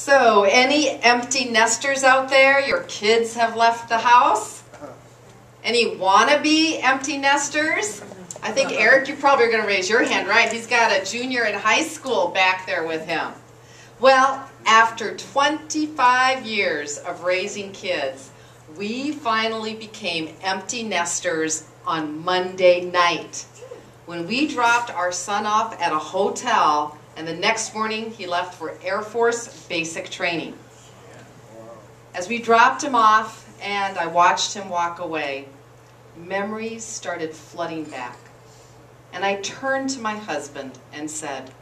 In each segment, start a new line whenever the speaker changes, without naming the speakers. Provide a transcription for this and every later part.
So, any empty nesters out there? Your kids have left the house? Any wannabe empty nesters? I think, Eric, you probably are going to raise your hand, right? He's got a junior in high school back there with him. Well, after 25 years of raising kids, we finally became empty nesters on Monday night, when we dropped our son off at a hotel, and the next morning he left for Air Force basic training. As we dropped him off and I watched him walk away, memories started flooding back. And I turned to my husband and said,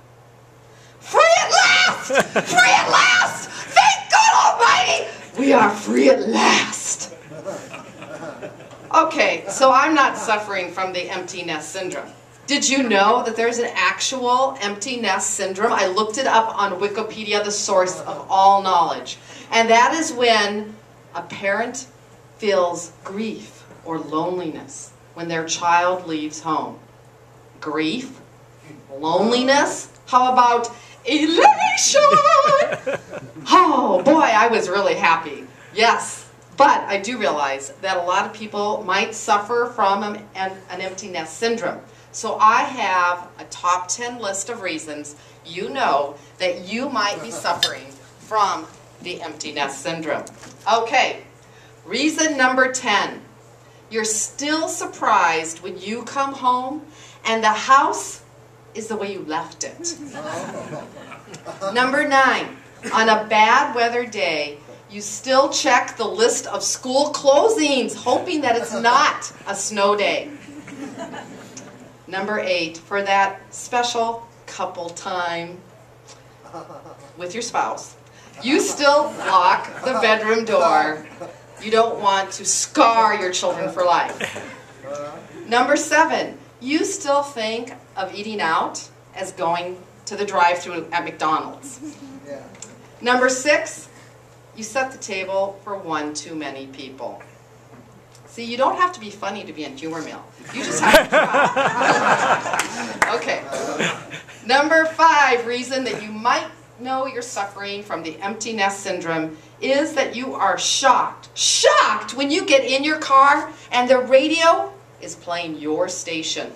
"Free at last! Free at last! Thank God Almighty! We are free at last!" Okay, so I'm not suffering from the empty nest syndrome. Did you know that there's an actual empty nest syndrome? I looked it up on Wikipedia, the source of all knowledge. And that is when a parent feels grief or loneliness when their child leaves home. Grief? Loneliness? How about elation? Oh boy, I was really happy. Yes, but I do realize that a lot of people might suffer from an empty nest syndrome. So I have a top 10 list of reasons you know that you might be suffering from the empty nest syndrome. Okay, reason number 10. You're still surprised when you come home and the house is the way you left it. Number 9. On a bad weather day, you still check the list of school closings, hoping that it's not a snow day. Number 8, for that special couple time with your spouse, you still lock the bedroom door. You don't want to scar your children for life. Number 7, you still think of eating out as going to the drive-thru at McDonald's. Number 6, you set the table for one too many people. See, you don't have to be funny to be in Humor Mill. You just have to try. Okay. Number 5 reason that you might know you're suffering from the empty nest syndrome is that you are shocked when you get in your car and the radio is playing your station.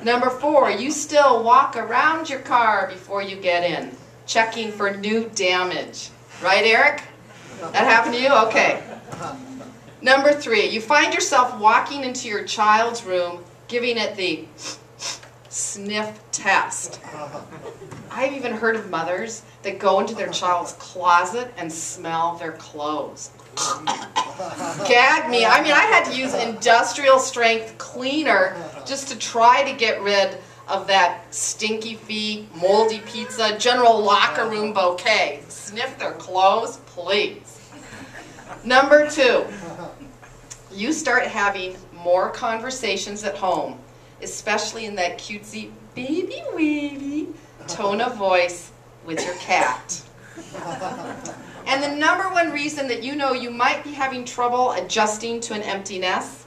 Number 4, you still walk around your car before you get in, checking for new damage. Right, Eric? That happened to you? Okay. Number 3, you find yourself walking into your child's room, giving it the sniff test. I've even heard of mothers that go into their child's closet and smell their clothes. Gag me. I mean, I had to use industrial strength cleaner just to try to get rid of that stinky feet, moldy pizza, general locker room bouquet. Sniff their clothes, please. Number 2, you start having more conversations at home, especially in that cutesy baby wavy tone of voice with your cat. And the number 1 reason that you know you might be having trouble adjusting to an empty nest,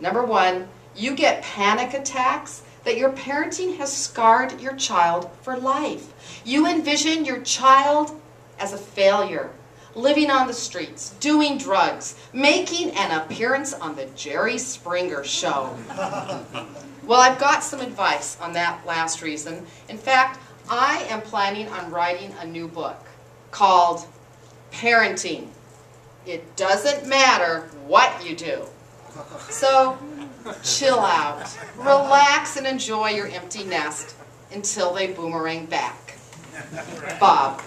number 1, you get panic attacks that your parenting has scarred your child for life. You envision your child as a failure, living on the streets, doing drugs, making an appearance on the Jerry Springer Show. Well, I've got some advice on that last reason. In fact, I am planning on writing a new book called Parenting. It doesn't matter what you do. So, chill out, relax, and enjoy your empty nest until they boomerang back. Bob.